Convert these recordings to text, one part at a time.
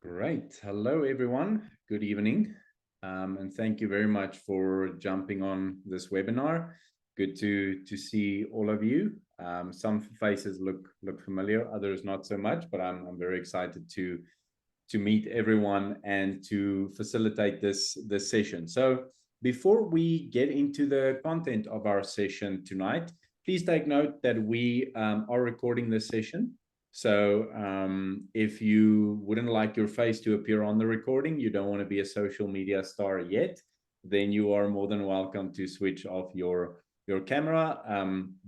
Great. Hello, everyone. Good evening. And thank you very much for jumping on this webinar. Good to see all of you. Some faces look familiar, others not so much, but I'm very excited to meet everyone and to facilitate this session. So before we get into the content of our session tonight, please take note that we are recording this session. So if you wouldn't like your face to appear on the recording, you don't want to be a social media star yet, then you are more than welcome to switch off your camera,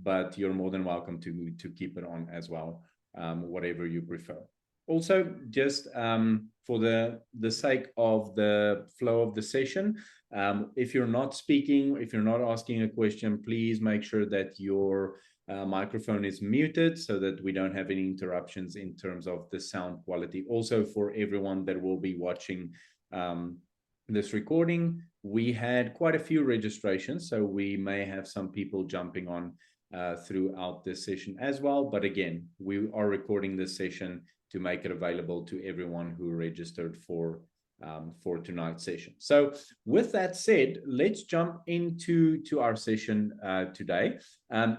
but you're more than welcome to keep it on as well, whatever you prefer. Also, just for the sake of the flow of the session, if you're not speaking, if you're not asking a question, please make sure that your microphone is muted so that we don't have any interruptions in terms of the sound quality. Also, for everyone that will be watching this recording, we had quite a few registrations, so we may have some people jumping on throughout this session as well. But again, we are recording this session to make it available to everyone who registered for tonight's session. So with that said, let's jump into our session today.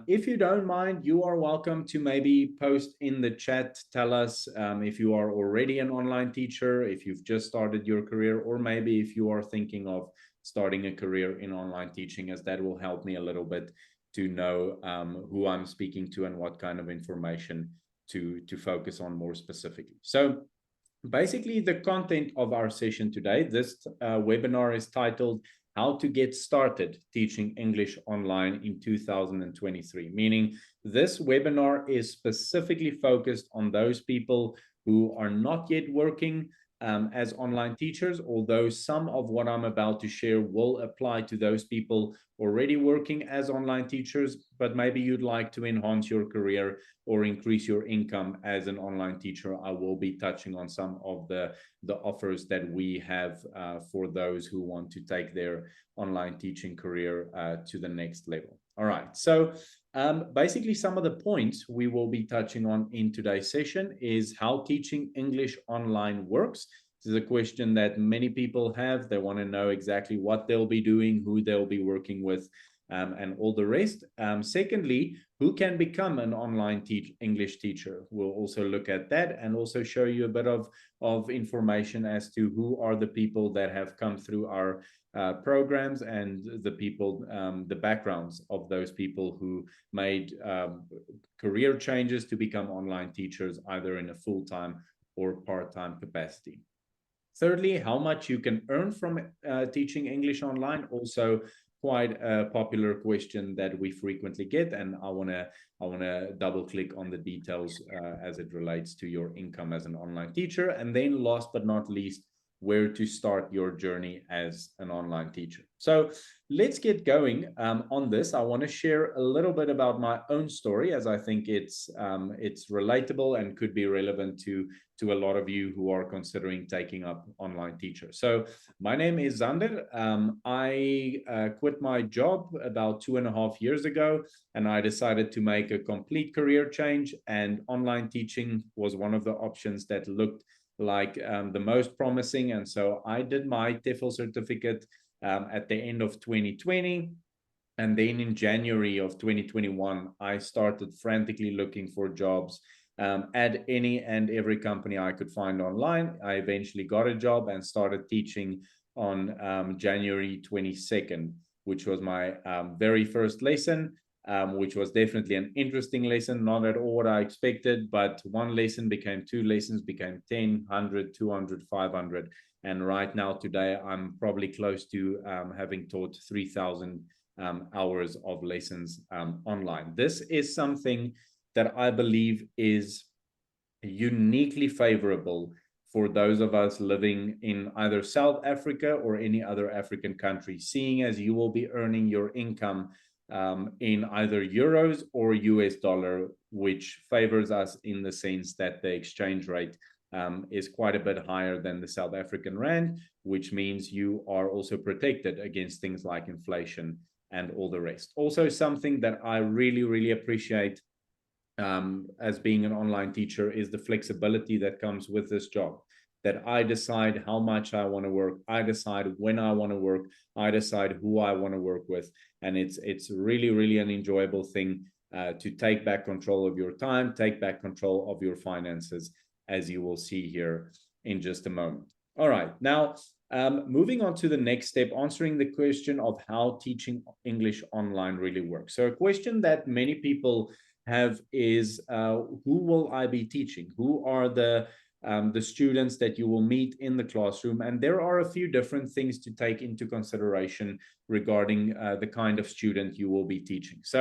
If you don't mind, you are welcome to maybe post in the chat, tell us if you are already an online teacher, if you've just started your career, or maybe if you are thinking of starting a career in online teaching, as that will help me a little bit to know who I'm speaking to and what kind of information to focus on more specifically. So basically, the content of our session today, this webinar is titled How to Get Started Teaching English Online in 2023, meaning this webinar is specifically focused on those people who are not yet working as online teachers, although some of what I'm about to share will apply to those people already working as online teachers, but maybe you'd like to enhance your career or increase your income as an online teacher. I will be touching on some of the offers that we have for those who want to take their online teaching career to the next level. All right, so basically some of the points we will be touching on in today's session is how teaching English online works. This is a question that many people have. They want to know exactly what they'll be doing, who they'll be working with, and all the rest. Secondly, who can become an online English teacher? We'll also look at that and also show you a bit of information as to who are the people that have come through our programs and the people, the backgrounds of those people who made career changes to become online teachers, either in a full-time or part-time capacity. Thirdly, how much you can earn from teaching English online, also quite a popular question that we frequently get, and I want to double click on the details as it relates to your income as an online teacher. And then last but not least, where to start your journey as an online teacher. So let's get going on this. I want to share a little bit about my own story, as I think it's relatable and could be relevant to a lot of you who are considering taking up online teacher. So my name is Zander. I quit my job about 2.5 years ago, and I decided to make a complete career change, and online teaching was one of the options that looked like the most promising. And so I did my TEFL certificate at the end of 2020. And then in January of 2021, I started frantically looking for jobs at any and every company I could find online. I eventually got a job and started teaching on January 22nd, which was my very first lesson. Which was definitely an interesting lesson, not at all what I expected, but one lesson became 2 lessons, became 10, 100, 200, 500. And right now, today, I'm probably close to having taught 3,000 hours of lessons online. This is something that I believe is uniquely favorable for those of us living in either South Africa or any other African country, seeing as you will be earning your income in either euros or US dollar, which favors us in the sense that the exchange rate is quite a bit higher than the South African rand, which means you are also protected against things like inflation and all the rest. Also, something that I really, really appreciate as being an online teacher is the flexibility that comes with this job. that I decide how much I want to work, I decide when I want to work, I decide who I want to work with. And it's really, really an enjoyable thing to take back control of your time, take back control of your finances, as you will see here in just a moment. All right, now moving on to the next step, answering the question of how teaching English online really works. So a question that many people have is, who will I be teaching? Who are the students that you will meet in the classroom? And there are a few different things to take into consideration regarding the kind of student you will be teaching. So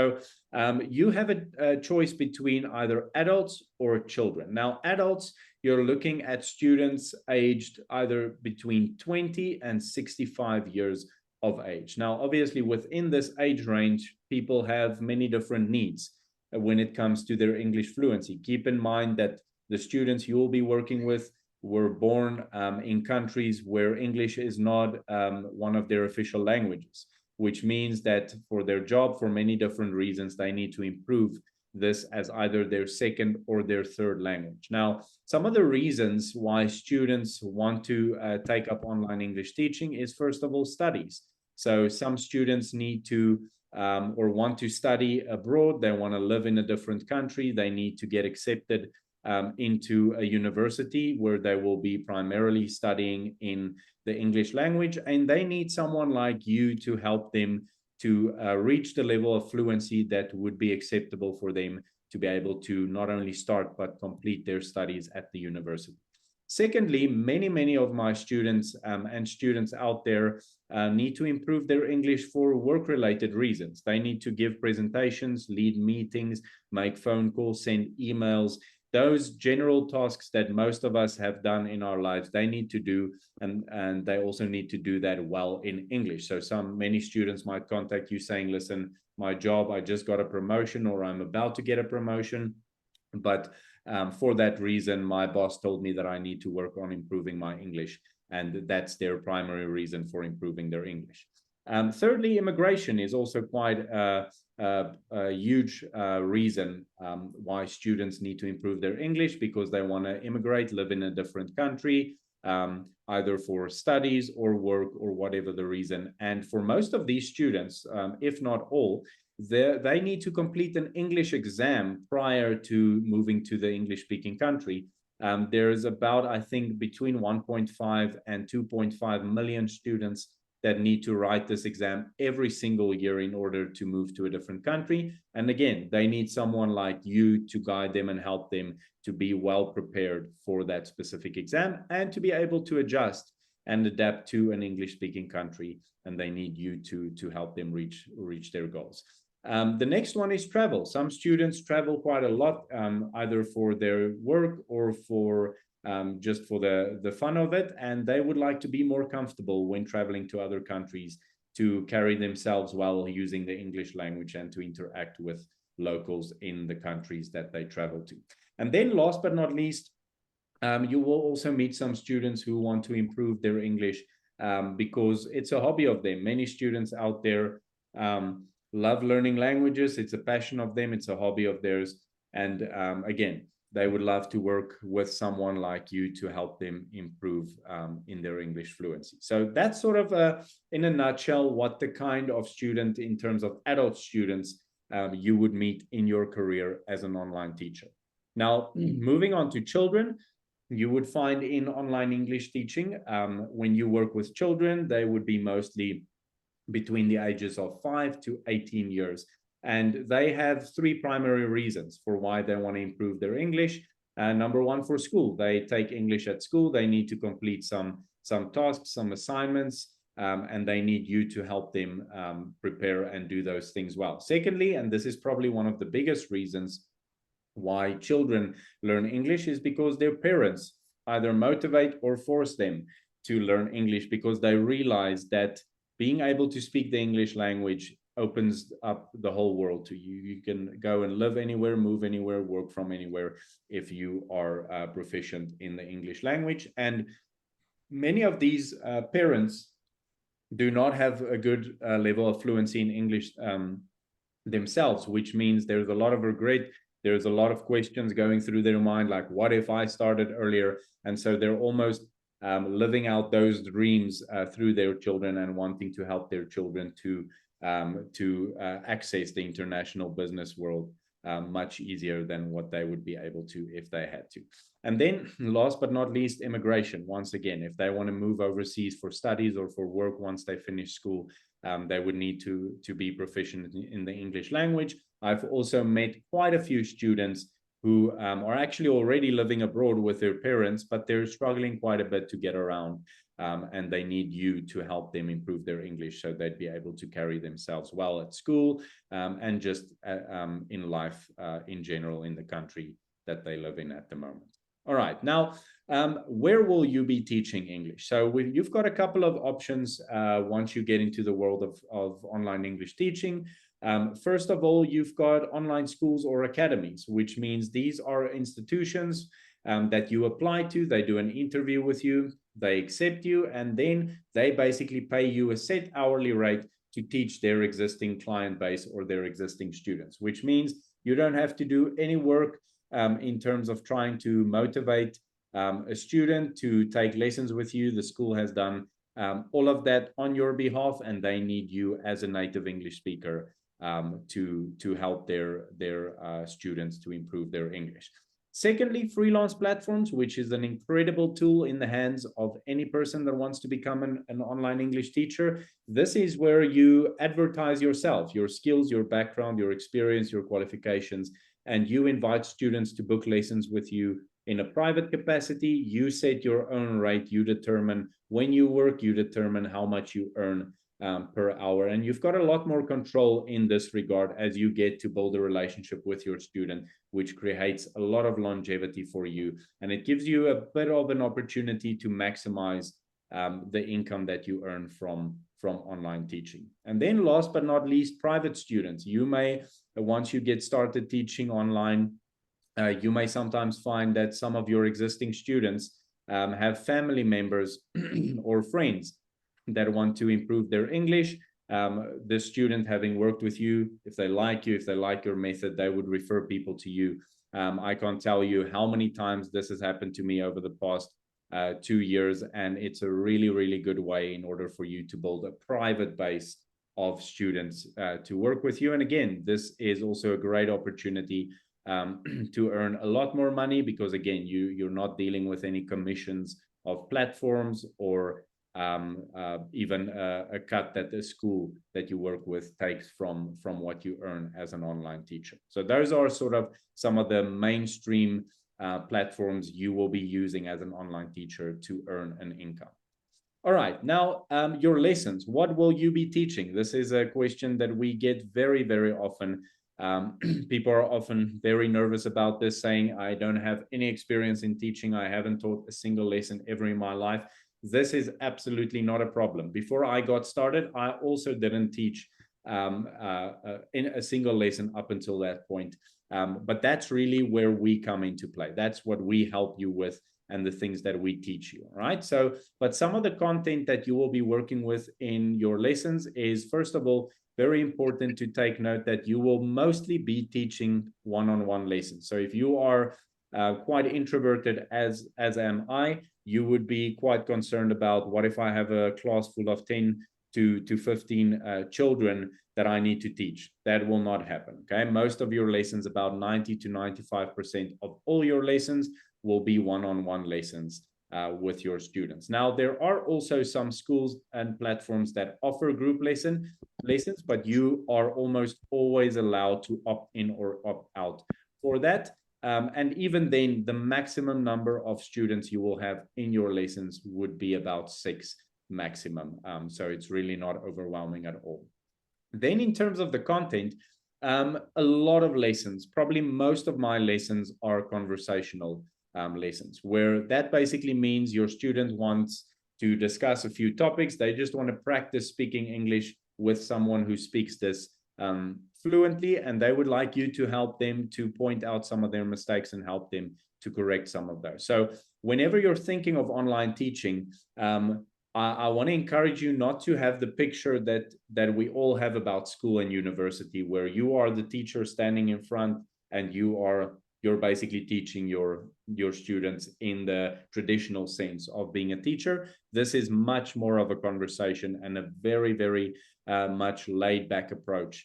you have a choice between either adults or children. Now, adults, you're looking at students aged either between 20 and 65 years of age. Now, obviously, within this age range, people have many different needs when it comes to their English fluency. Keep in mind that the students you will be working with were born in countries where English is not one of their official languages, which means that for their job, for many different reasons, they need to improve this as either their second or their third language. Now, some of the reasons why students want to take up online English teaching is, first of all, studies. So some students need to or want to study abroad. They want to live in a different country. They need to get accepted into a university where they will be primarily studying in the English language, and they need someone like you to help them to reach the level of fluency that would be acceptable for them to be able to not only start but complete their studies at the university. Secondly, many of my students and students out there need to improve their English for work-related reasons. They need to give presentations, lead meetings, make phone calls, send emails. Those general tasks that most of us have done in our lives, they need to do, and they also need to do that well in English. So many students might contact you saying, listen, my job, I just got a promotion or I'm about to get a promotion, but for that reason, my boss told me that I need to work on improving my English, and that's their primary reason for improving their English. Thirdly, immigration is also quite a huge reason why students need to improve their English, because they want to immigrate, live in a different country, either for studies or work or whatever the reason. And for most of these students, if not all, they need to complete an English exam prior to moving to the English-speaking country. There's about, I think, between 1.5 and 2.5 million students that need to write this exam every single year in order to move to a different country. And again, they need someone like you to guide them and help them to be well prepared for that specific exam and to be able to adjust and adapt to an English-speaking country. And they need you to help them reach their goals. The next one is travel. Some students travel quite a lot, either for their work or for just for the fun of it, and they would like to be more comfortable when traveling to other countries to carry themselves well using the English language and to interact with locals in the countries that they travel to. And then last but not least, you will also meet some students who want to improve their English because it's a hobby of them. Many students out there love learning languages. It's a passion of them. It's a hobby of theirs. And again, they would love to work with someone like you to help them improve in their English fluency. So that's sort of, in a nutshell, what the kind of student in terms of adult students you would meet in your career as an online teacher. Now, moving on to children, you would find in online English teaching, when you work with children, they would be mostly between the ages of 5 to 18 years. And they have three primary reasons for why they want to improve their English. Number one, for school. They take English at school. They need to complete some tasks, some assignments, and they need you to help them prepare and do those things well. Secondly, and this is probably one of the biggest reasons why children learn English, is because their parents either motivate or force them to learn English, because they realize that being able to speak the English language opens up the whole world to you. You can go and live anywhere, move anywhere, work from anywhere if you are proficient in the English language. And many of these parents do not have a good level of fluency in English themselves, which means there's a lot of regret. There's a lot of questions going through their mind, like, what if I started earlier? And so they're almost living out those dreams through their children and wanting to help their children to access the international business world much easier than what they would be able to if they had to. And then last but not least, immigration. Once again, if they want to move overseas for studies or for work once they finish school, they would need to be proficient in the English language. I've also met quite a few students who are actually already living abroad with their parents, but they're struggling quite a bit to get around. And they need you to help them improve their English so they'd be able to carry themselves well at school and just in life in general in the country that they live in at the moment. All right, now, where will you be teaching English? So you've got a couple of options once you get into the world of online English teaching. First of all, you've got online schools or academies, which means these are institutions that you apply to. They do an interview with you, they accept you, and then they basically pay you a set hourly rate to teach their existing client base or their existing students, which means you don't have to do any work in terms of trying to motivate a student to take lessons with you. The school has done all of that on your behalf, and they need you as a native English speaker to help their students to improve their English. Secondly, freelance platforms, which is an incredible tool in the hands of any person that wants to become an online English teacher. This is where you advertise yourself, your skills, your background, your experience, your qualifications, and you invite students to book lessons with you in a private capacity. You set your own rate. You determine when you work, you determine how much you earn per hour. And you've got a lot more control in this regard as you get to build a relationship with your student, which creates a lot of longevity for you. And it gives you a bit of an opportunity to maximize the income that you earn from online teaching. And then last but not least, private students. You may, once you get started teaching online, you may sometimes find that some of your existing students have family members or friends that want to improve their English. The student, having worked with you, if they like you, if they like your method, they would refer people to you. I can't tell you how many times this has happened to me over the past 2 years, and it's a really, really good way in order for you to build a private base of students to work with you. And again, this is also a great opportunity to earn a lot more money, because again, you're not dealing with any commissions of platforms or even a cut that the school that you work with takes from what you earn as an online teacher. So those are sort of some of the mainstream platforms you will be using as an online teacher to earn an income. All right, now your lessons. What will you be teaching? This is a question that we get very, very often. People are often very nervous about this, saying, I don't have any experience in teaching. I haven't taught a single lesson ever in my life. This is absolutely not a problem. Before I got started, I also didn't teach in a single lesson up until that point. But that's really where we come into play. That's what we help you with and the things that we teach you, right? So, but some of the content that you will be working with in your lessons is, first of all, very important to take note that you will mostly be teaching one-on-one lessons. So if you are quite introverted, as am I, you would be quite concerned about, what if I have a class full of 10 to 15 children that I need to teach? That will not happen, okay? Most of your lessons, about 90 to 95% of all your lessons, will be one-on-one lessons with your students. Now, there are also some schools and platforms that offer group lessons, but you are almost always allowed to opt in or opt out for that. And even then, the maximum number of students you will have in your lessons would be about 6 maximum. So it's really not overwhelming at all. Then in terms of the content, a lot of lessons, probably most of my lessons are conversational lessons, where that basically means your student wants to discuss a few topics. They just want to practice speaking English with someone who speaks this fluently, and they would like you to help them to point out some of their mistakes and help them to correct some of those. So whenever you're thinking of online teaching, I want to encourage you not to have the picture that we all have about school and university, where you are the teacher standing in front and you're you're basically teaching your students in the traditional sense of being a teacher. This is much more of a conversation and a very, very much laid back approach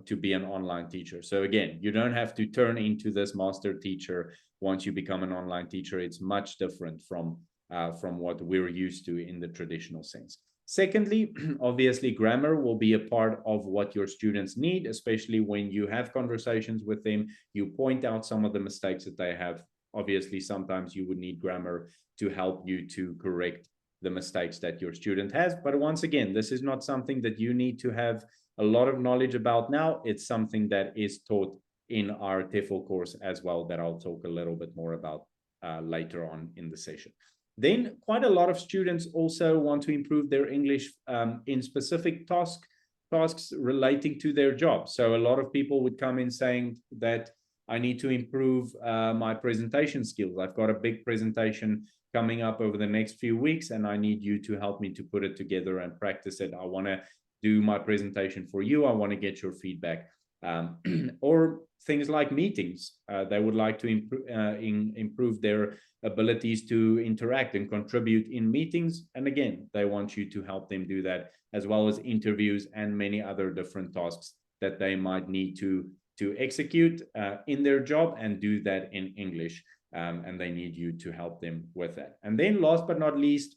to be an online teacher. So again, you don't have to turn into this master teacher once you become an online teacher. It's much different from what we're used to in the traditional sense. Secondly, obviously, grammar will be a part of what your students need, especially when you have conversations with them. You point out some of the mistakes that they have. Obviously, sometimes you would need grammar to help you to correct the mistakes that your student has. But once again, this is not something that you need to have a lot of knowledge about now. It's something that is taught in our TEFL course as well, that I'll talk a little bit more about later on in the session. Then quite a lot of students also want to improve their English in specific tasks relating to their job. So a lot of people would come in saying that I need to improve my presentation skills. I've got a big presentation coming up over the next few weeks, and I need you to help me to put it together and practice it. I want to do my presentation for you. I want to get your feedback. Or things like meetings. They would like to improve their abilities to interact and contribute in meetings. And again, they want you to help them do that, as well as interviews and many other different tasks that they might need to execute in their job, and do that in English. And they need you to help them with that. And then last but not least,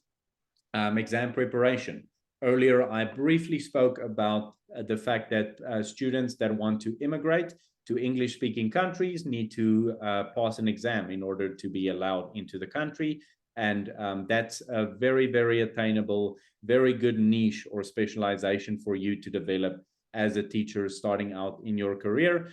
exam preparation. Earlier, I briefly spoke about the fact that students that want to immigrate to English-speaking countries need to pass an exam in order to be allowed into the country. And that's a very, very attainable, very good niche or specialization for you to develop as a teacher starting out in your career,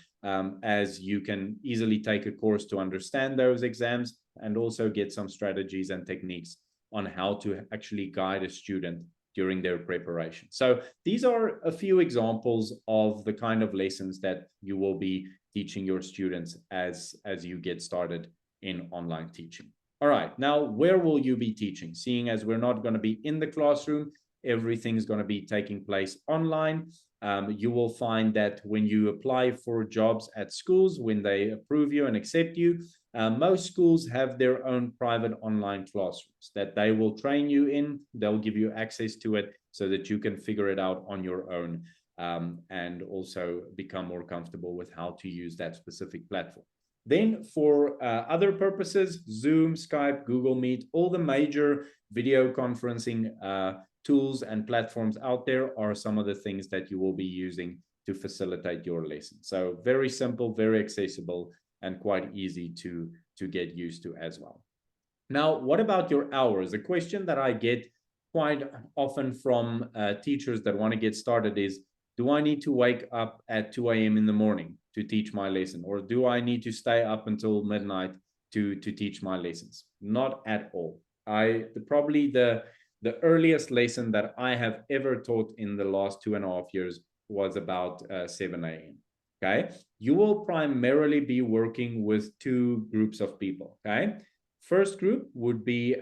as you can easily take a course to understand those exams and also get some strategies and techniques on how to actually guide a student during their preparation. So these are a few examples of the kind of lessons that you will be teaching your students as you get started in online teaching. All right, now where will you be teaching? Seeing as we're not going to be in the classroom, everything's going to be taking place online. You will find that when you apply for jobs at schools, when they approve you and accept you, most schools have their own private online classrooms that they will train you in. They'll give you access to it so that you can figure it out on your own, and also become more comfortable with how to use that specific platform. Then for other purposes, Zoom, Skype, Google Meet, all the major video conferencing tools and platforms out there are some of the things that you will be using to facilitate your lesson. So very simple, very accessible, and quite easy to get used to as well. Now, what about your hours? A question that I get quite often from teachers that want to get started is, do I need to wake up at 2 a.m. in the morning to teach my lesson? Or do I need to stay up until midnight to teach my lessons? Not at all. Probably the earliest lesson that I have ever taught in the last 2.5 years was about 7 a.m. Okay, you will primarily be working with two groups of people. Okay, first group would be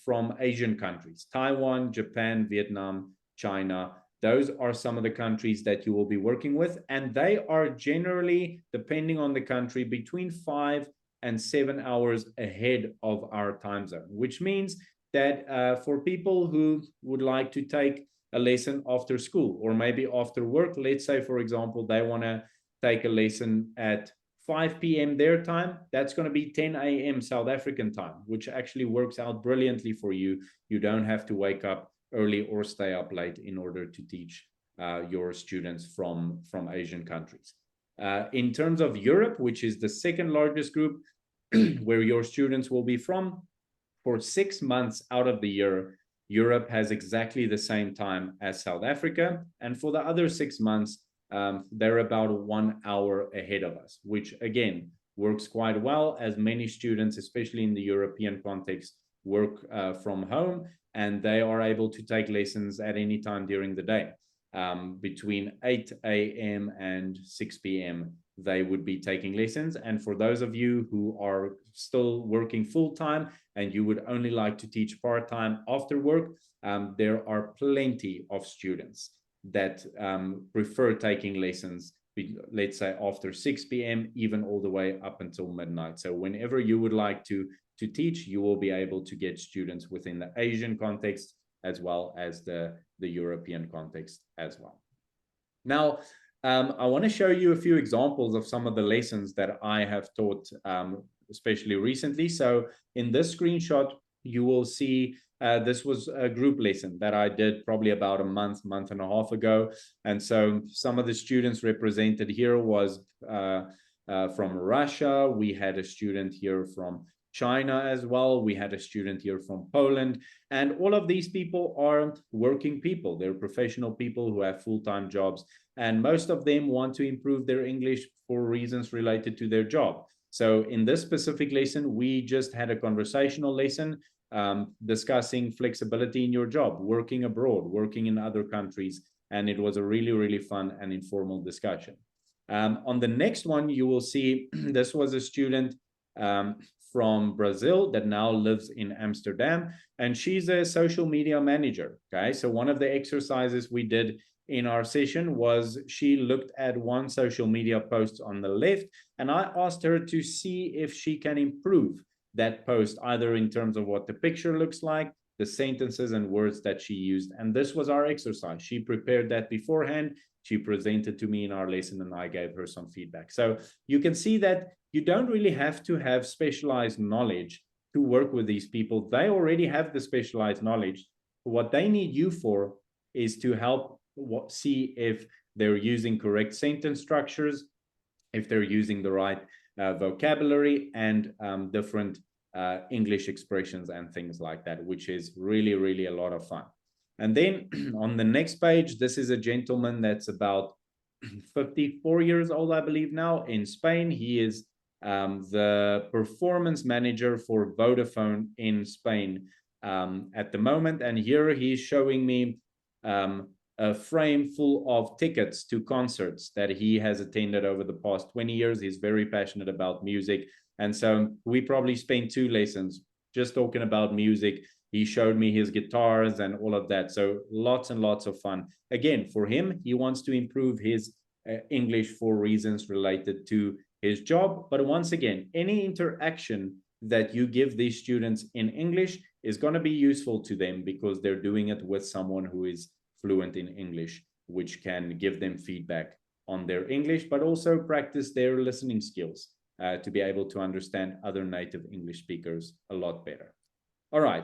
from Asian countries: Taiwan, Japan, Vietnam, China. Those are some of the countries that you will be working with, and they are generally, depending on the country, between 5 and 7 hours ahead of our time zone, which means that for people who would like to take a lesson after school or maybe after work, let's say, for example, they want to take a lesson at 5 p.m. their time, that's going to be 10 a.m. South African time, which actually works out brilliantly for you. You don't have to wake up early or stay up late in order to teach your students from Asian countries. In terms of Europe, which is the second largest group where your students will be from, for 6 months out of the year, Europe has exactly the same time as South Africa. And for the other 6 months, they're about 1 hour ahead of us, which again works quite well, as many students, especially in the European context, work from home, and they are able to take lessons at any time during the day. Between 8 a.m. and 6 p.m. they would be taking lessons. And for those of you who are still working full-time and you would only like to teach part-time after work, there are plenty of students that prefer taking lessons let's say after 6 p.m., even all the way up until midnight. So whenever you would like to teach, you will be able to get students within the Asian context as well as the European context as well. Now, I want to show you a few examples of some of the lessons that I have taught, especially recently. So in this screenshot, you will see this was a group lesson that I did probably about a month and a half ago. And so some of the students represented here was from Russia. We had a student here from China as well. We had a student here from Poland. And all of these people are working people. They're professional people who have full-time jobs. And most of them want to improve their English for reasons related to their job. So in this specific lesson, we just had a conversational lesson discussing flexibility in your job, working abroad, working in other countries. And it was a really, really fun and informal discussion. On the next one, you will see this was a student from Brazil that now lives in Amsterdam, and she's a social media manager. Okay, so one of the exercises we did in our session was she looked at one social media post on the left, and I asked her to see if she can improve that post, either in terms of what the picture looks like, the sentences and words that she used. And this was our exercise. She prepared that beforehand. She presented to me in our lesson, and I gave her some feedback. So you can see that you don't really have to have specialized knowledge to work with these people. They already have the specialized knowledge. What they need you for is to help see if they're using correct sentence structures, if they're using the right vocabulary and different English expressions and things like that, which is really, really a lot of fun. And then on the next page, this is a gentleman that's about 54 years old, I believe now, in Spain. He is the performance manager for Vodafone in Spain at the moment. And here he's showing me a frame full of tickets to concerts that he has attended over the past 20 years. He's very passionate about music. And so we probably spent 2 lessons just talking about music. He showed me his guitars and all of that. So lots and lots of fun. Again, for him, he wants to improve his English for reasons related to his job. But once again, any interaction that you give these students in English is going to be useful to them because they're doing it with someone who is fluent in English, which can give them feedback on their English, but also practice their listening skills to be able to understand other native English speakers a lot better. All right,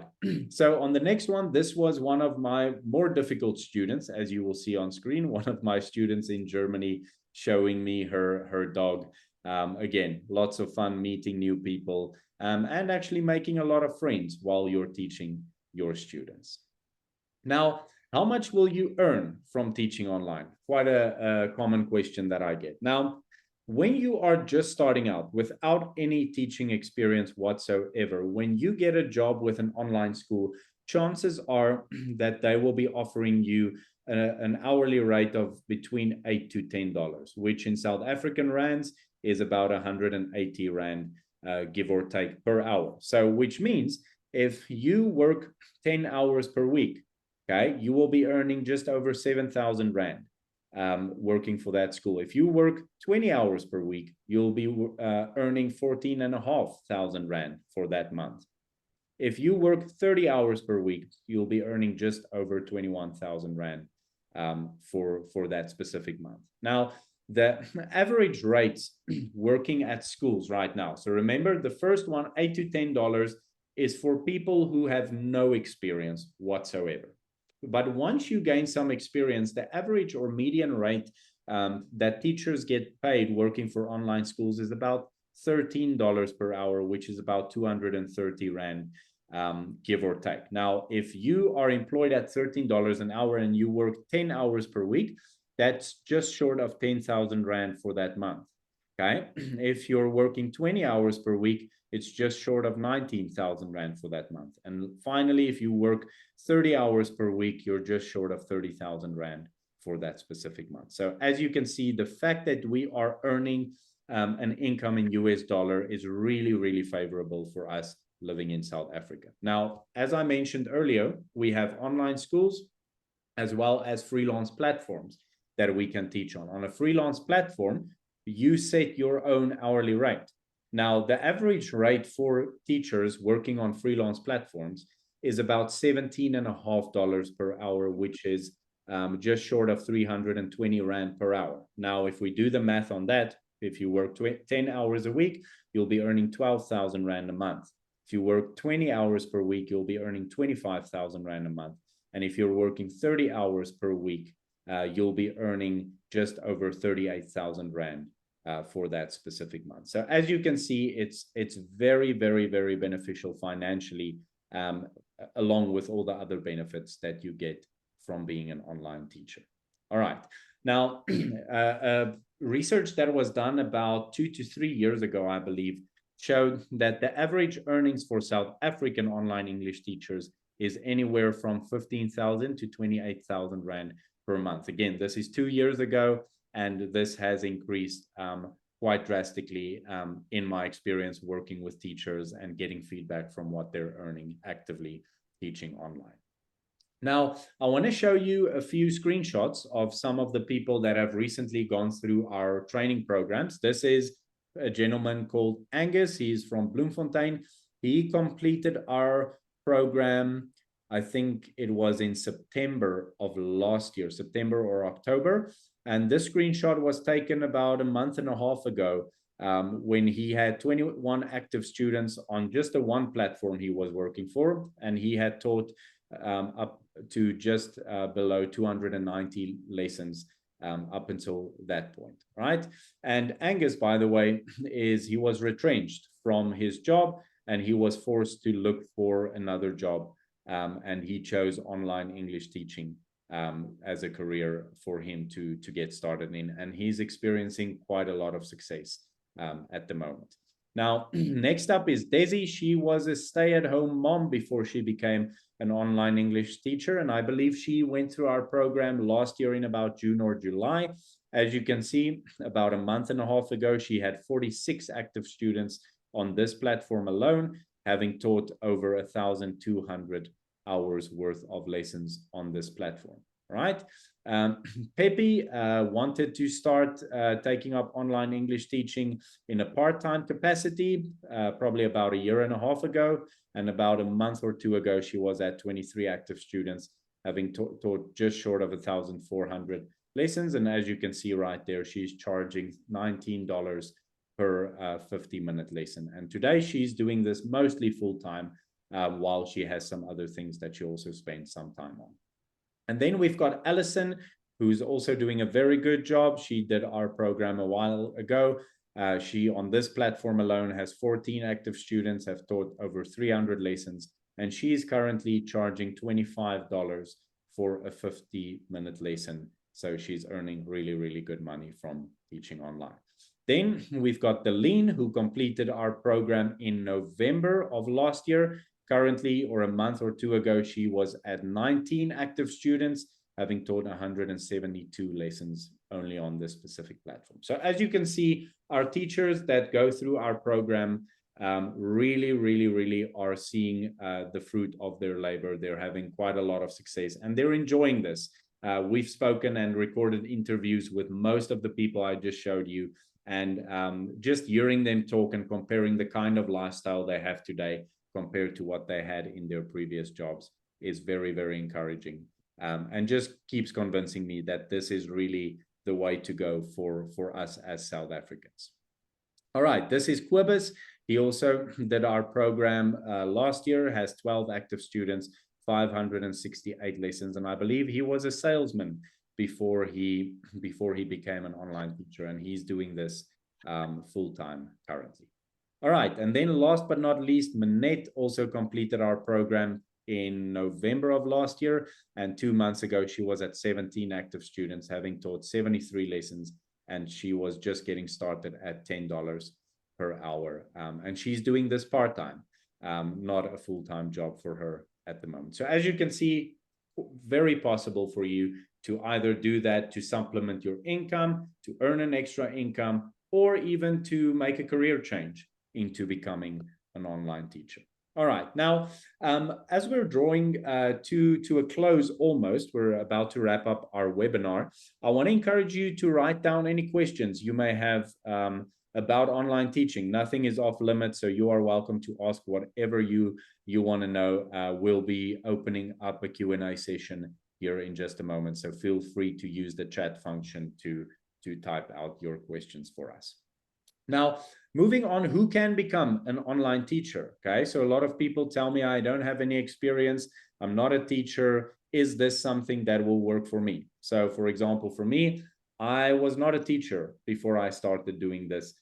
so on the next one, this was one of my more difficult students, as you will see on screen, one of my students in Germany showing me her dog. Again, lots of fun meeting new people and actually making a lot of friends while you're teaching your students. Now, how much will you earn from teaching online? Quite a common question that I get. Now, when you are just starting out without any teaching experience whatsoever, when you get a job with an online school, chances are that they will be offering you an hourly rate of between $8 to $10, which in South African rands is about 180 rand, give or take, per hour. So which means if you work 10 hours per week, okay, you will be earning just over 7,000 rand working for that school. If you work 20 hours per week, you'll be earning 14,500 rand for that month. If you work 30 hours per week, you'll be earning just over 21,000 rand for that specific month. Now, the average rates working at schools right now. So remember, the first one, $8 to $10, is for people who have no experience whatsoever. But once you gain some experience, the average or median rate that teachers get paid working for online schools is about $13 per hour, which is about 230 rand, give or take. Now, if you are employed at $13 an hour and you work 10 hours per week, that's just short of 10,000 rand for that month. Okay, if you're working 20 hours per week, it's just short of 19,000 rand for that month. And finally, if you work 30 hours per week, you're just short of 30,000 rand for that specific month. So as you can see, the fact that we are earning an income in US dollar is really, really favorable for us living in South Africa. Now, as I mentioned earlier, we have online schools as well as freelance platforms. that we can teach on. On a freelance platform, you set your own hourly rate. Now, the average rate for teachers working on freelance platforms is about $17.50 per hour, which is just short of 320 Rand per hour. Now, if we do the math on that, if you work 10 hours a week, you'll be earning 12,000 Rand a month. If you work 20 hours per week, you'll be earning 25,000 Rand a month. And if you're working 30 hours per week, you'll be earning just over 38,000 Rand for that specific month. So as you can see, it's very, very, very beneficial financially, along with all the other benefits that you get from being an online teacher. All right. Now, research that was done about 2 to 3 years ago, I believe, showed that the average earnings for South African online English teachers is anywhere from 15,000 to 28,000 Rand per month. Again, this is 2 years ago, and this has increased quite drastically in my experience working with teachers and getting feedback from what they're earning actively teaching online. Now, I want to show you a few screenshots of some of the people that have recently gone through our training programs. This is a gentleman called Angus. He's from Bloemfontein. He completed our program, I think it was in September of last year, September or October. And this screenshot was taken about a month and a half ago when he had 21 active students on just the one platform he was working for. And he had taught up to just below 290 lessons up until that point, right? And Angus, by the way, he was retrenched from his job and he was forced to look for another job, and he chose online English teaching as a career for him to get started in, and he's experiencing quite a lot of success at the moment. Now, next up is Desi. She was a stay-at-home mom before she became an online English teacher, and I believe she went through our program last year in about June or July. As you can see, about a month and a half ago, she had 46 active students on this platform alone, having taught over 1,200 hours worth of lessons on this platform, right? Pepe wanted to start taking up online English teaching in a part-time capacity, probably about a year and a half ago. And about a month or two ago, she was at 23 active students, having taught just short of 1,400 lessons. And as you can see right there, she's charging $19 per 50-minute lesson. And today she's doing this mostly full-time, while she has some other things that she also spends some time on. And then we've got Alison, who's also doing a very good job. She did our program a while ago. She, on this platform alone, has 14 active students, have taught over 300 lessons, and she's currently charging $25 for a 50-minute lesson. So she's earning really, really good money from teaching online. Then we've got Deline, who completed our program in November of last year. Currently, or a month or two ago, she was at 19 active students, having taught 172 lessons only on this specific platform. So as you can see, our teachers that go through our program really, really, really are seeing the fruit of their labor. They're having quite a lot of success and they're enjoying this. We've spoken and recorded interviews with most of the people I just showed you, and just hearing them talk and comparing the kind of lifestyle they have today compared to what they had in their previous jobs is very, very encouraging, and just keeps convincing me that this is really the way to go for us as South Africans. All right, this is Quibus. He also did our program last year, has 12 active students, 568 lessons, and I believe he was a salesman before he became an online teacher, and he's doing this full-time currently. All right, and then last but not least, Manette also completed our program in November of last year, and 2 months ago she was at 17 active students, having taught 73 lessons, and she was just getting started at $10 per hour, and she's doing this part-time, not a full-time job for her at the moment. So as you can see, very possible for you to either do that to supplement your income, to earn an extra income, or even to make a career change into becoming an online teacher. All right. Now, as we're drawing to a close almost, we're about to wrap up our webinar. I want to encourage you to write down any questions you may have about online teaching. Nothing is off limits, so you are welcome to ask whatever you want to know. We'll be opening up a Q&A session here in just a moment, so feel free to use the chat function to type out your questions for us. Now, moving on, who can become an online teacher? Okay, so a lot of people tell me, I don't have any experience, I'm not a teacher. Is this something that will work for me? So, for example, for me, I was not a teacher before I started doing this.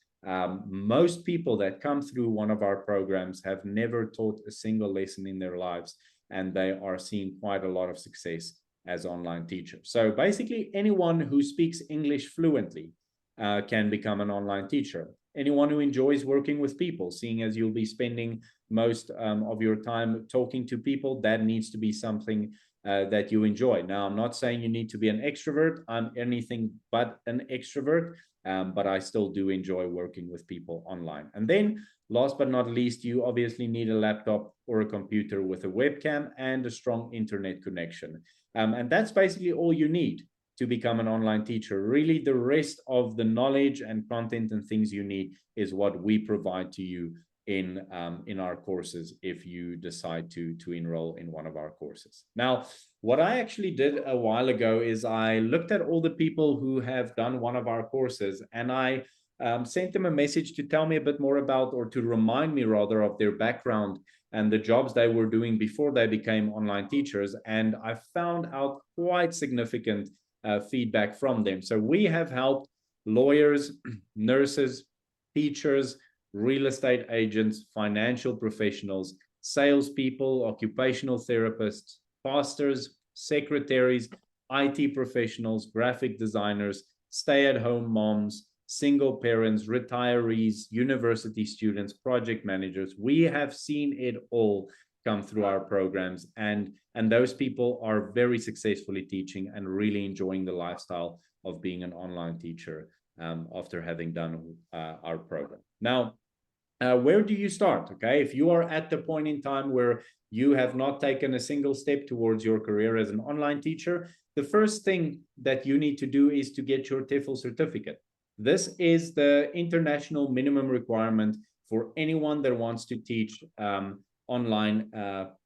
Most people that come through one of our programs have never taught a single lesson in their lives, and they are seeing quite a lot of success as online teachers. So basically, anyone who speaks English fluently can become an online teacher. Anyone who enjoys working with people, seeing as you'll be spending most of your time talking to people, that needs to be something that you enjoy. Now, I'm not saying you need to be an extrovert. I'm anything but an extrovert, but I still do enjoy working with people online. And then last but not least, you obviously need a laptop or a computer with a webcam and a strong internet connection. And that's basically all you need to become an online teacher. Really, the rest of the knowledge and content and things you need is what we provide to you in our courses if you decide to enroll in one of our courses. Now, what I actually did a while ago is I looked at all the people who have done one of our courses, and I sent them a message to tell me a bit more about, or to remind me rather, of their background and the jobs they were doing before they became online teachers. And I found out quite significant feedback from them. So we have helped lawyers, nurses, teachers, real estate agents, financial professionals, salespeople, occupational therapists, pastors, secretaries, IT professionals, graphic designers, stay-at-home moms, single parents, retirees, university students, project managers. We have seen it all come through our programs, and those people are very successfully teaching and really enjoying the lifestyle of being an online teacher after having done our program. Now, where do you start? Okay, if you are at the point in time where you have not taken a single step towards your career as an online teacher, the first thing that you need to do is to get your TEFL certificate. This is the international minimum requirement for anyone that wants to teach online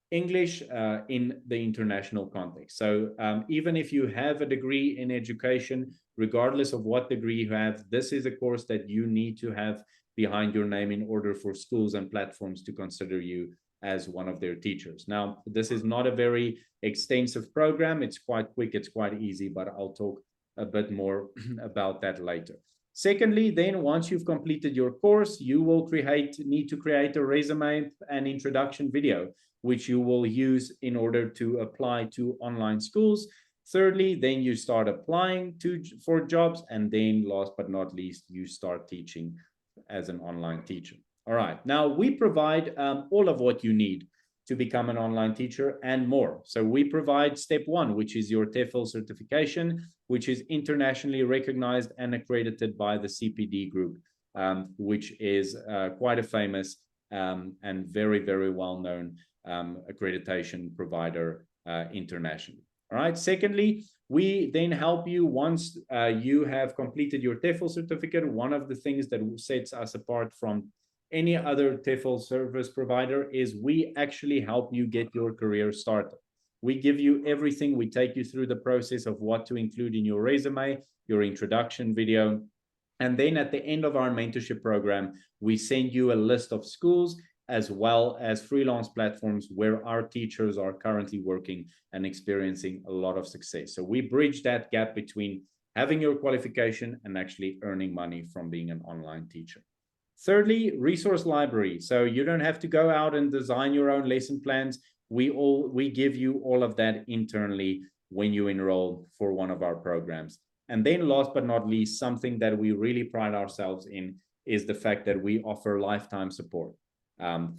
English in the international context. So even if you have a degree in education, regardless of what degree you have, this is a course that you need to have behind your name in order for schools and platforms to consider you as one of their teachers. Now, this is not a very extensive program. It's quite quick, it's quite easy, but I'll talk a bit more about that later. Secondly, then once you've completed your course, you will need to create a resume and introduction video, which you will use in order to apply to online schools. Thirdly, then you start applying for jobs. And then last but not least, you start teaching as an online teacher. All right, now we provide all of what you need to become an online teacher and more. So we provide step one, which is your TEFL certification, which is internationally recognized and accredited by the CPD group, which is quite a famous and very, very well-known accreditation provider internationally. All right, secondly, we then help you once you have completed your TEFL certificate. One of the things that sets us apart from any other TEFL service provider is we actually help you get your career started. We give you everything. We take you through the process of what to include in your resume, your introduction video. And then at the end of our mentorship program, we send you a list of schools as well as freelance platforms where our teachers are currently working and experiencing a lot of success. So we bridge that gap between having your qualification and actually earning money from being an online teacher. Thirdly, resource library. So you don't have to go out and design your own lesson plans. We give you all of that internally when you enroll for one of our programs. And then last but not least, something that we really pride ourselves in is the fact that we offer lifetime support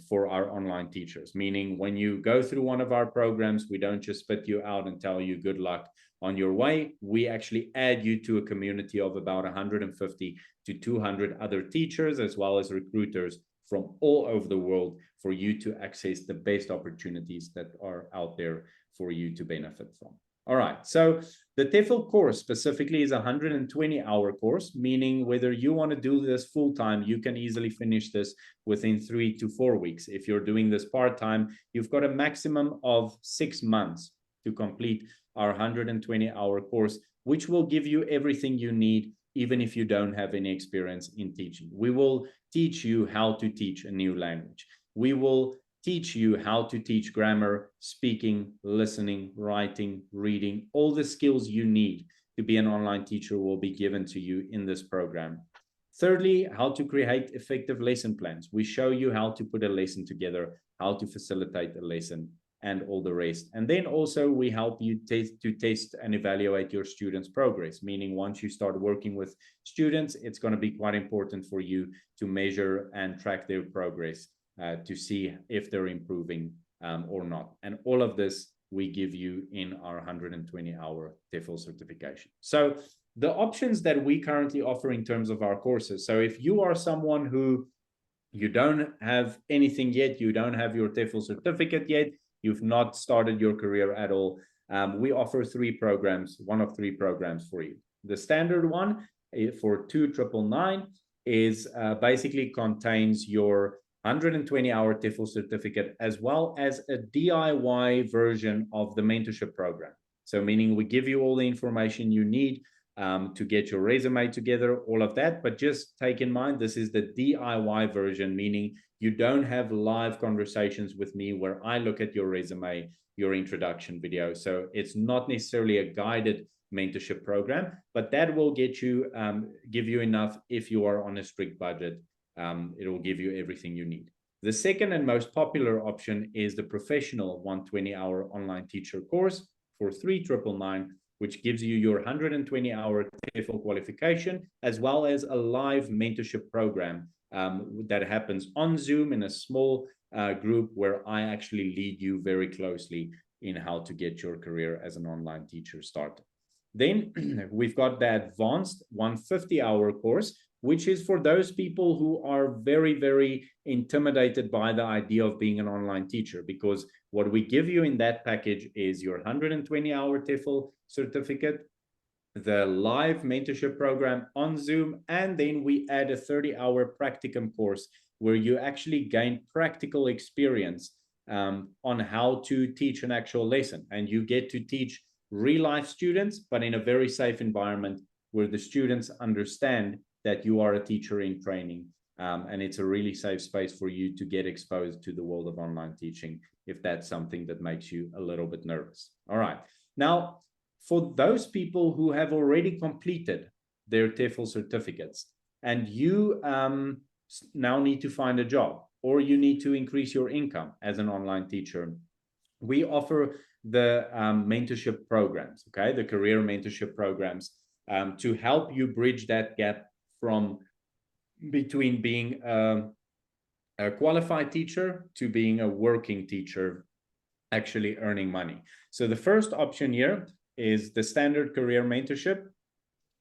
for our online teachers. Meaning when you go through one of our programs, we don't just spit you out and tell you good luck on your way. We actually add you to a community of about 150 to 200 other teachers, as well as recruiters from all over the world for you to access the best opportunities that are out there for you to benefit from. All right, so the TEFL course specifically is a 120-hour course, meaning whether you want to do this full-time, you can easily finish this within 3 to 4 weeks. If you're doing this part-time, you've got a maximum of 6 months to complete our 120-hour course, which will give you everything you need, even if you don't have any experience in teaching. We will teach you how to teach a new language. We will teach you how to teach grammar, speaking, listening, writing, reading. All the skills you need to be an online teacher will be given to you in this program. Thirdly, how to create effective lesson plans. We show you how to put a lesson together, how to facilitate a lesson, and all the rest. And then also we help you test and evaluate your students' progress, meaning once you start working with students, it's going to be quite important for you to measure and track their progress to see if they're improving or not. And all of this we give you in our 120-hour TEFL certification. So the options that we currently offer in terms of our courses. So if you are someone who you don't have anything yet, you don't have your TEFL certificate yet, you've not started your career at all, we offer 3 programs, one of 3 programs for you. The standard one for 2,999 is basically contains your 120-hour TEFL certificate, as well as a DIY version of the mentorship program. So meaning we give you all the information you need to get your resume together, all of that. But just take in mind, this is the DIY version, meaning you don't have live conversations with me where I look at your resume, your introduction video. So it's not necessarily a guided mentorship program, but that will get you, give you enough if you are on a strict budget. It will give you everything you need. The second and most popular option is the professional 120-hour online teacher course for 3,999, which gives you your 120-hour TEFL qualification, as well as a live mentorship program that happens on Zoom in a small group where I actually lead you very closely in how to get your career as an online teacher started. Then we've got the advanced 150-hour course, which is for those people who are very, very intimidated by the idea of being an online teacher, because what we give you in that package is your 120-hour TEFL certificate, the live mentorship program on Zoom, and then we add a 30-hour practicum course where you actually gain practical experience on how to teach an actual lesson. And you get to teach real-life students, but in a very safe environment where the students understand that you are a teacher in training. And it's a really safe space for you to get exposed to the world of online teaching, if that's something that makes you a little bit nervous. All right. Now, for those people who have already completed their TEFL certificates and you now need to find a job, or you need to increase your income as an online teacher, we offer the mentorship programs, okay? The career mentorship programs to help you bridge that gap from between being a qualified teacher to being a working teacher, actually earning money. So the first option here is the standard career mentorship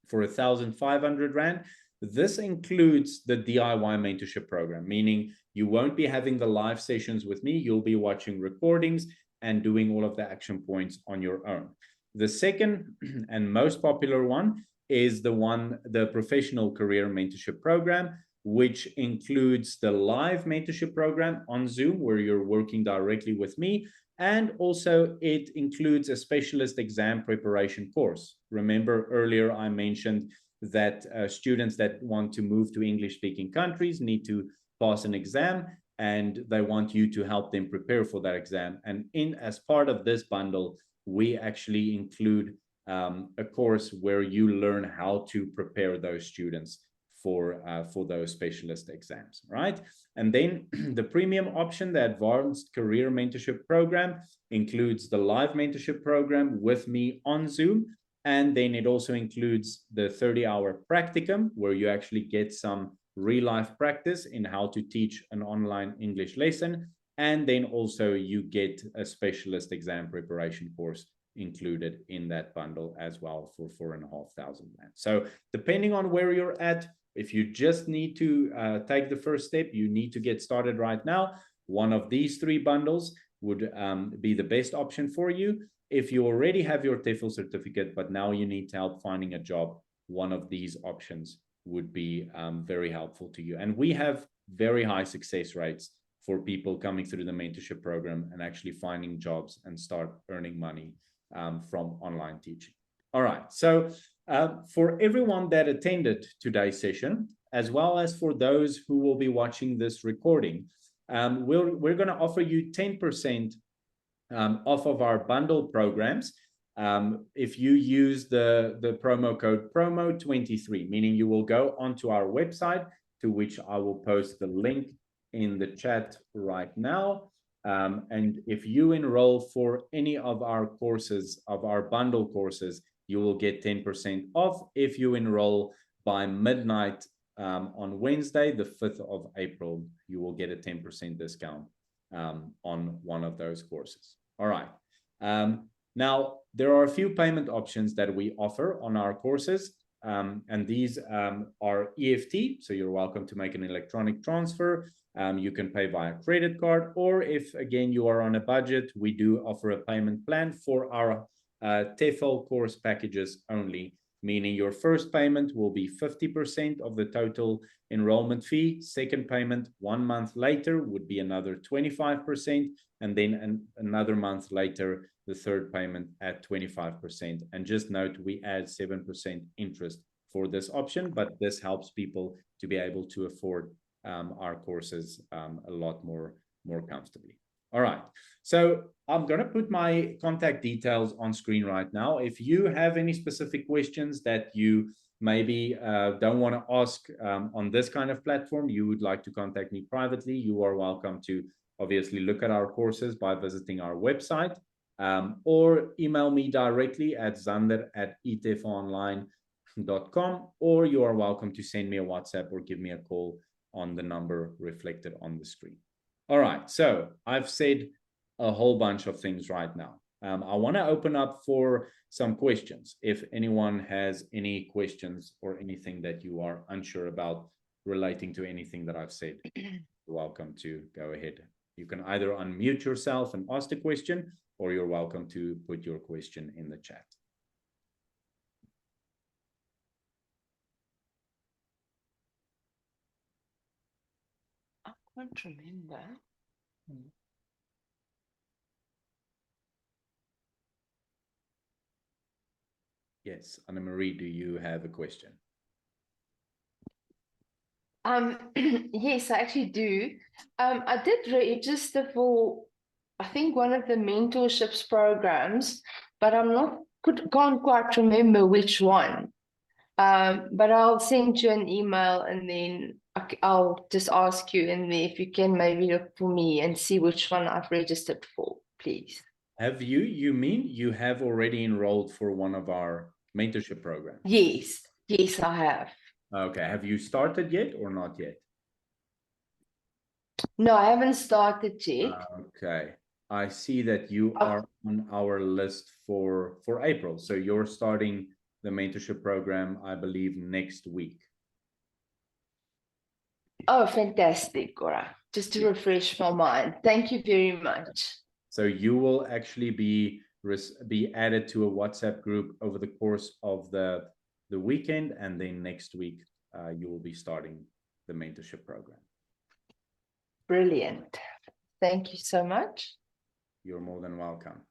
for 1,500 Rand. This includes the DIY mentorship program, meaning you won't be having the live sessions with me. You'll be watching recordings and doing all of the action points on your own. The second and most popular one is the professional career mentorship program, which includes the live mentorship program on Zoom, where you're working directly with me. And also it includes a specialist exam preparation course. Remember earlier I mentioned that students that want to move to English-speaking countries need to pass an exam, and they want you to help them prepare for that exam. And as part of this bundle, we actually include a course where you learn how to prepare those students for those specialist exams, right? And then the premium option, the advanced career mentorship program, includes the live mentorship program with me on Zoom. And then it also includes the 30-hour practicum, where you actually get some real-life practice in how to teach an online English lesson. And then also you get a specialist exam preparation course included in that bundle as well for 4,500 Rand. So depending on where you're at, if you just need to take the first step, you need to get started right now, one of these 3 bundles would be the best option for you. If you already have your TEFL certificate, but now you need help finding a job, one of these options would be very helpful to you. And we have very high success rates for people coming through the mentorship program and actually finding jobs and start earning money from online teaching. All right, so for everyone that attended today's session, as well as for those who will be watching this recording, we're going to offer you 10% off of our bundle programs if you use the promo code PROMO23, meaning you will go onto our website, to which I will post the link in the chat right now. And if you enroll for any of our courses, of our bundle courses, you will get 10% off if you enroll by midnight on Wednesday, the 5th of April. You will get a 10% discount on one of those courses. All right. Now, there are a few payment options that we offer on our courses, and these are EFT, so you're welcome to make an electronic transfer. You can pay via credit card, or if, again, you are on a budget, we do offer a payment plan for our TEFL course packages only, meaning your first payment will be 50% of the total enrollment fee. Second payment 1 month later would be another 25%, and then another month later, the third payment at 25%. And just note, we add 7% interest for this option, but this helps people to be able to afford our courses a lot more comfortably. All right, so I'm going to put my contact details on screen right now. If you have any specific questions that you maybe don't want to ask on this kind of platform, you would like to contact me privately, you are welcome to obviously look at our courses by visiting our website, or email me directly at zander@eteflonline.com, or you are welcome to send me a WhatsApp or give me a call on the number reflected on the screen. All right, so I've said a whole bunch of things right now. I want to open up for some questions. If anyone has any questions or anything that you are unsure about relating to anything that I've said, you're welcome to go ahead. You can either unmute yourself and ask the question, or you're welcome to put your question in the chat. I can't remember. Yes, Anna-Marie, do you have a question? Yes, I actually do. I did register for, I think, one of the mentorships programs, but can't quite remember which one. But I'll send you an email, and then I'll just ask you, and then if you can maybe look for me and see which one I've registered for, please. Have you mean you have already enrolled for one of our mentorship programs? Yes, I have. Okay, have you started yet or not yet? No, I haven't started yet. Okay, I see that you are on our list for April. So you're starting the mentorship program, I believe, next week. Oh, fantastic. All right, just to refresh my mind. Thank you very much. So you will actually be added to a WhatsApp group over the course of the weekend, and then next week you will be starting the mentorship program. Brilliant. Thank you so much. You're more than welcome.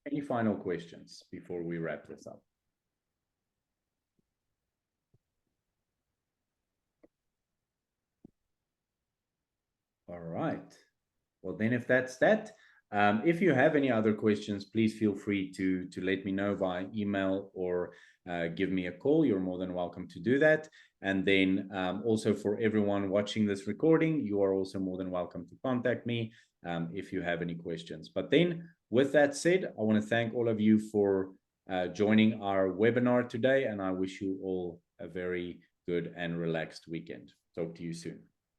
Any final questions before we wrap this up? All right. Well, then if that's that, if you have any other questions, please feel free to let me know via email or give me a call. You're more than welcome to do that. And then also for everyone watching this recording, you are also more than welcome to contact me if you have any questions. But then with that said, I want to thank all of you for joining our webinar today, and I wish you all a very good and relaxed weekend. Talk to you soon.